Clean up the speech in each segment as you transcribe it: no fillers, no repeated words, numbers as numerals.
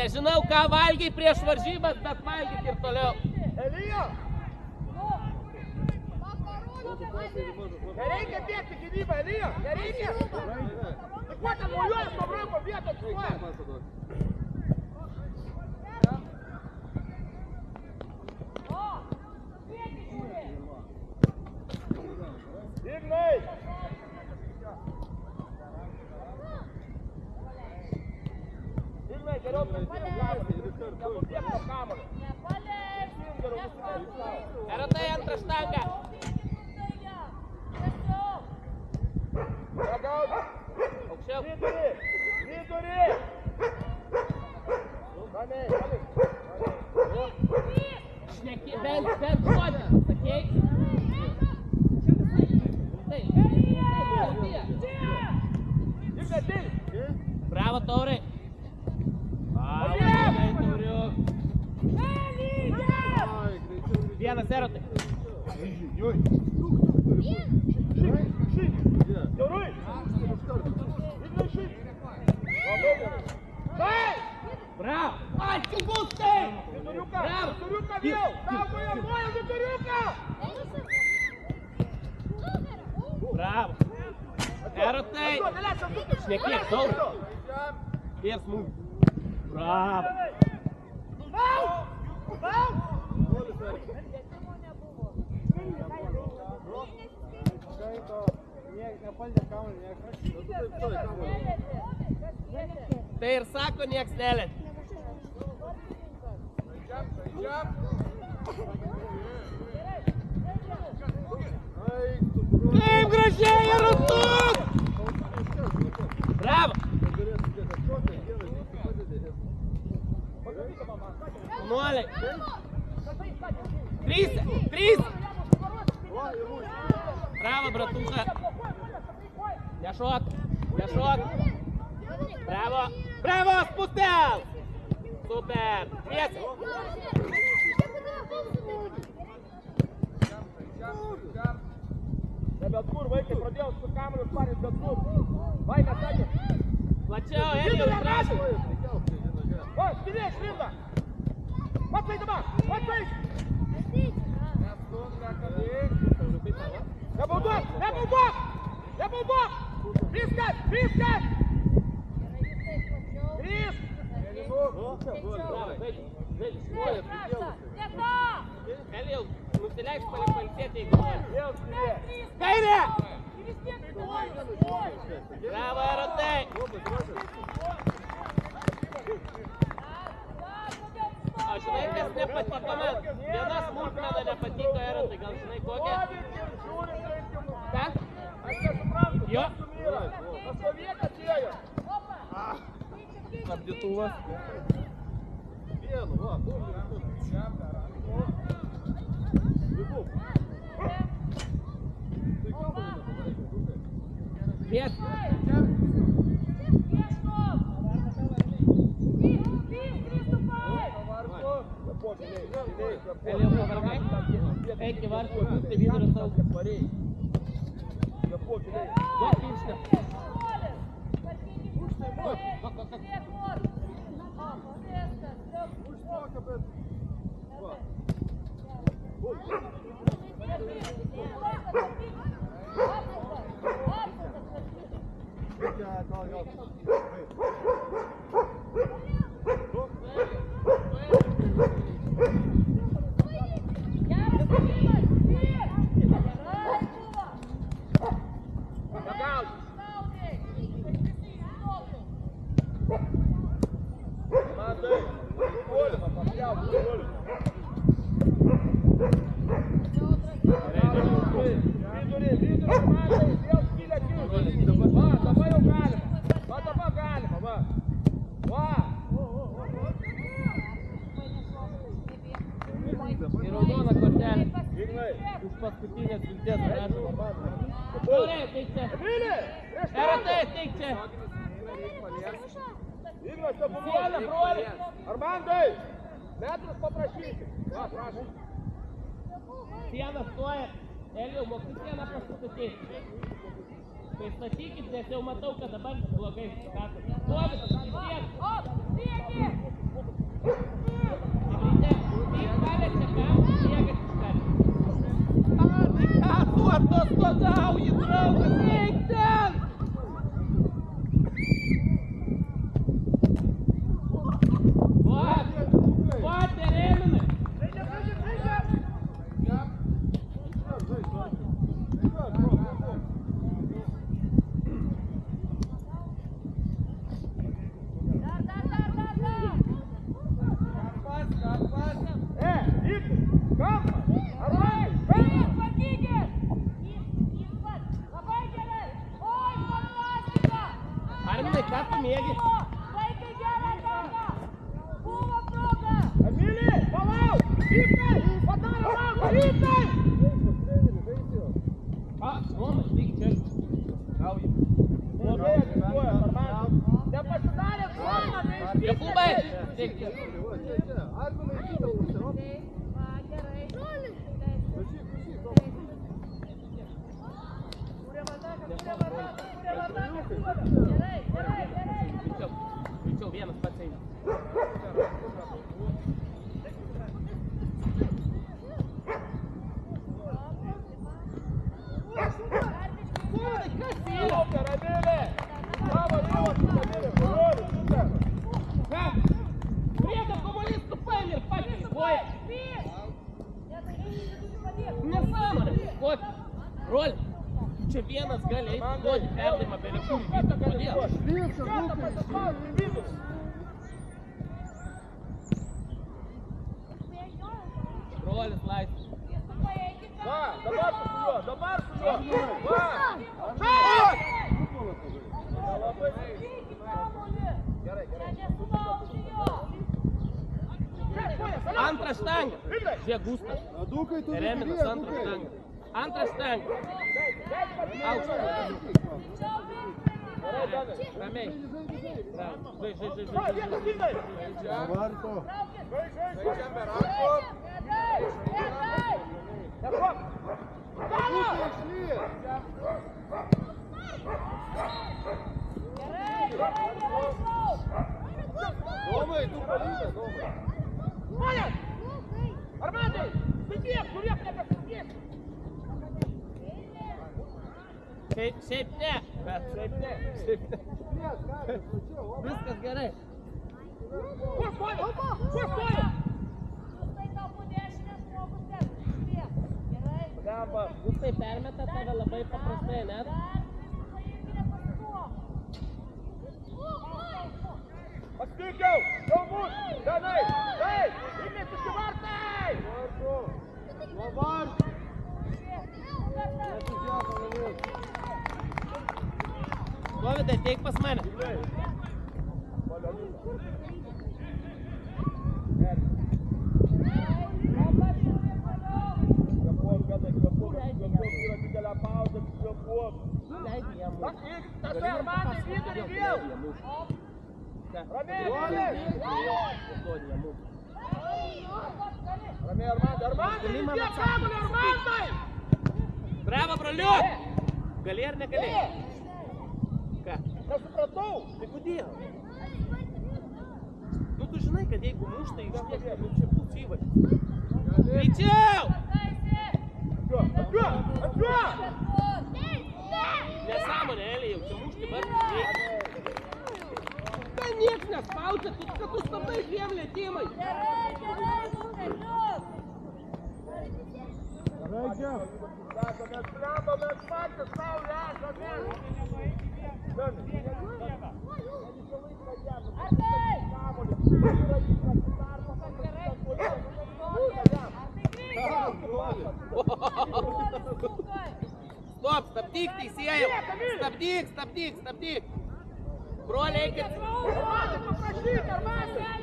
Nežinau, ką valgiai prieš varžybas, bet valgyk ir toliau. Elija! Nereikia bėgti gynybą, Elija! Nereikia! Tai kuo ten mojuojas to branko vietą atsuoja? Ignai! Ignai, geriau nepabėk nuo kamuolio. Karotai antrą štangą. Aukščiau. Vidurį! Šneki, bent žodį, sakei? Bravo, Taurai! Vienas erotai. Bravo! Ačiū būstai! Viduriuką vėl! Saugojo moja viduriuką! Bravo! Erotai! Šnekėk, Taurai! Ir smūgį. Bravo! Tai ir sako, nieks nelėt. Kaip gražiai ir atuk! Bravo! Nuoliai! Trys! Bravo, bratucha! Nešok! Bravo, spustel! Super! Dviesi! Ne bet kur, vaikai, pradėjau su kamuoliu sparint, bet kur. Vaikas, sakė. Plačiau, Elijau, prašau! O, skirė, šlinda! Matai dabar, matai! Nebauduok! Viskas! Grįžk! Elijau, nusileik palsėti, jeigu nori. Kairė! Bravo, erotai! O žinai, kas nepatiko man? Viena smulkmena nepatiko erotai, gal žinai kokią? Ką? Aš nesuprantu, Jo. tas sovietas ėjo. Apdytuvas. Vies. Elijau, pavargai? Eik į vartų, tai vidurio saugą. Duok pirštą. Paskutinės vilties prašau. Taurė, teik čia. Erotai, teik čia. Ignas, stebunuolė, broli. Armandai, metrus paprašyti. Va, prašau. Sieną stoja. Elijau, mokai sieną pasistatyti. Tai statykit, nes jau matau, kad dabar blogai statot. Duolis, į sieną. Atostogauji, draugas, eik ten! Va, Tereminai! Arminai, ką tu mėgi? Vaikai gerą ataka! Buvo proga! Emilį, palauk! Rytai! Padaro ranką! Rytai! Nuomai, taigi čia. Gauji. Blogai agituoja, Armanai. Nepasidarė zoną, neišvykę. Jokūbai! Taip, taip. Va, gerai. Gerai, gerai, gerai. Greičiau, vienas pats eina. Super, Emilį! Bravo, Emilį! Bravo, super! Prieda komunistų paėmė ir patys voja. Nesąmonė. Ot, Rol, čia vienas gali eiti duoti perdavimą be jokių įvykių. Kodėl? Rolis laisvas. Va, dabar su juo, dabar su juo! Va! Gerai, gerai. Antrą štangą. Žiūrėk, Gustas. Tereminas antrą štangą. Antrą štangą. Aukštą. Ramiai. Žai. Varto. Domai, tu palydė, Domai. Žmonės! Armandai! Sudėk, turėk nepasudėk! Šiaip ne. Šiaip ne. Viskas gerai. Kur stoja? Kur stoja? Lemba. Gustai permeta tave labai paprastai, net? Pastikiau! Galbūt! Danai! Dai! Įmės iš vartai! Vartu! Nuo vartų! Dovydai, teik pas mane. Kvėpuok, yra didelė pauzė, kvėpuok. Leidai jam. Tas Armandai vidurį vėl! Ramiai, Ramiai! Ramiai, Armandai! Armandai, įdėk kamuolį, Armandai! Bravo, broliuk! Gali ar negali? Ką? Nesupratau! Tai kodėl? Nu, tu žinai, kad jeigu muštai iš tiek, nu čia bus įvažiu. Greičiau! Atjuo! Nesąmonė, Elijau, čia mušti vartus reikia. Tai nieks nespaudžia, tu stabdai dviem lėtimai. Gerai, Lukas! Sako, mes krabą, mes patys savo esame! Artai! Stop, stabdyk, teisėjau! Stabdyk! Broliai, eikit! Armandai, paprašyk, Armandai!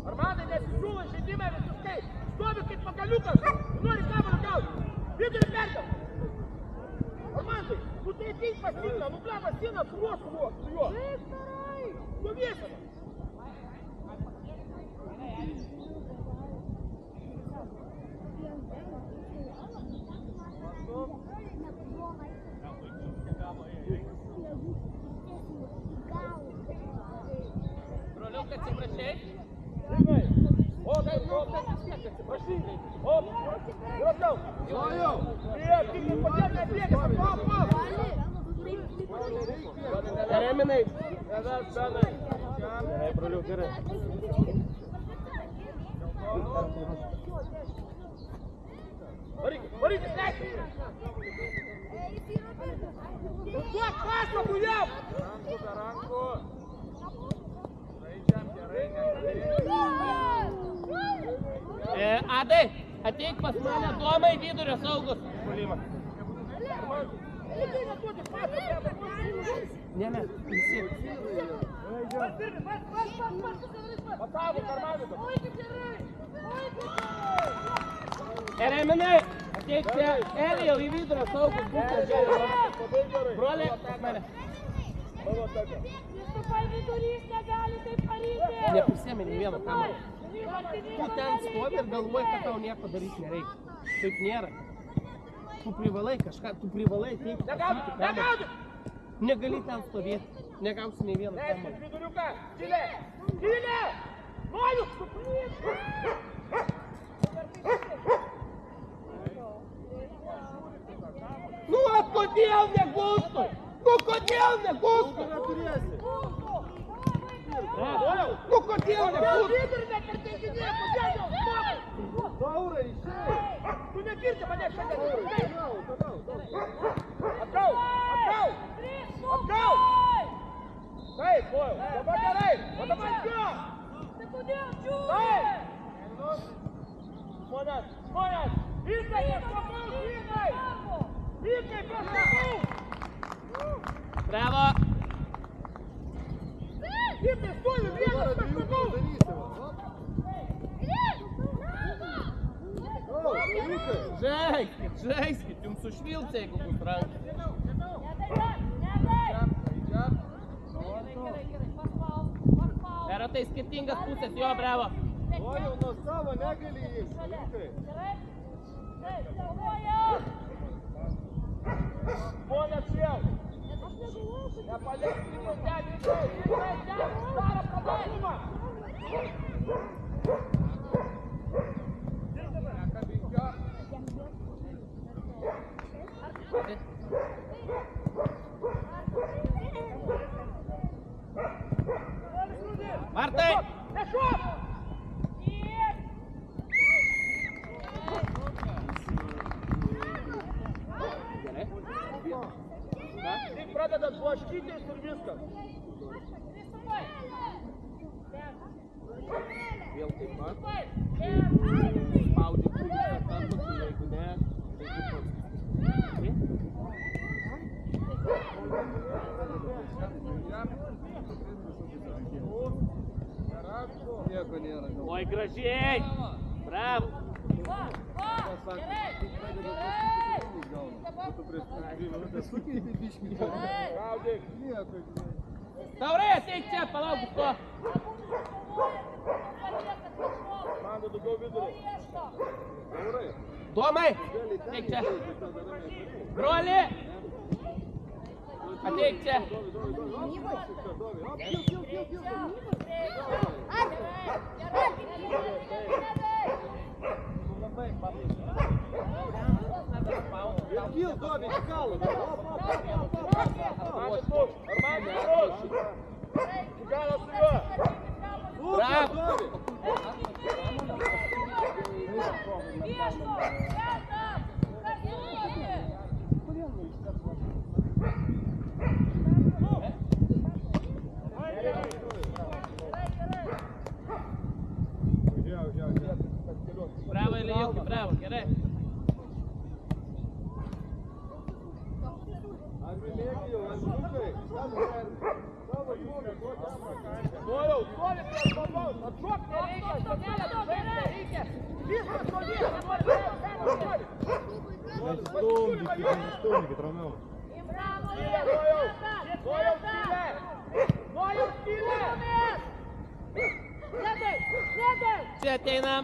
Armandai, nesisiūlai žaidimai visiškai! Stovi kaip pagaliukas! Nori kamuolį gauti! Vidurį perdam! Armandai, nu tai ateik pas Siną, nu bleba Siną su juo! Nu viešana! Тихо, подержи, бегай, пап! Еременей. Gerai, broliuk, gerai. Varykit, leikit! Duok pasą, buliam! Adai, ateik pas mane, Domai vidurio saugus. Pulimą. Ne, mes, visi. Patavo, karmavito! Ereminai, ateik čia, Elijau į vidurio saugus. Broliai, pas mane. Kristupai vidurys negali taip daryti. Neprisėmė nei vieno kamerą. Tu ten stovi ir galvoji, kad tau nieko daryti nereikia. Taip nėra. Tu privalai kažką, tu privalai teikti pasakyti kamerą. Negali ten stovėti, negausi nei vieno kamerą. Leiskit viduriuką! Tylė! Tylė! Noriu! Nu, kodėl negulstų? Nu, kodėl negulstų? Nu, kodėl negulstų? Tu nekirti mane šiandien! Atgal! Atgal! Atgal! Taip, Lojau, dabar gerai! O dabar jo! Tai kodėl čiūri? Taip! Žmonės! Žmonės! Vykai, kažkokius! Vykai! Vykai, kažkokius! Bravo! Vykai, stovi vienas kažkokius! Žaiskit, žaiskit, jums sušvilps, jeigu bus rankas. Yra tai skirtingas pusės, jo, bravo. Lojau, nuo savo negali įimti. Žmonės vėl! Nepaliek kitus, ten, daro padarimą! Martai! Nešok! Gerai. Tik pradedat blaškytis ir viskas. Vėl taip pat. Spaudži pusę, jeigu ne, tai tu pats. Nieko nėra. Oi, gražiai! Bravo! Gaudyk. Taurai, ateik čia, palauk to. Man daugiau vidurį. Domai, ateik čia. Broli! Ateik čia. Kil, Dovi, į kalą. Armandis bus. Armandis bus. Galas su juo. Bravo! Dovi. Bravo, Elijuki, bravo, gerai. Noriau, stovi prie žmogaus. Atšok nereikia, šakelės žaisti nereikia. Viskas toli, nenori perėti. Nestumdykit, ramiau. Noriau, noriau skylę. Noriau skylę. Sėdai, sėdai. Čia ateinam.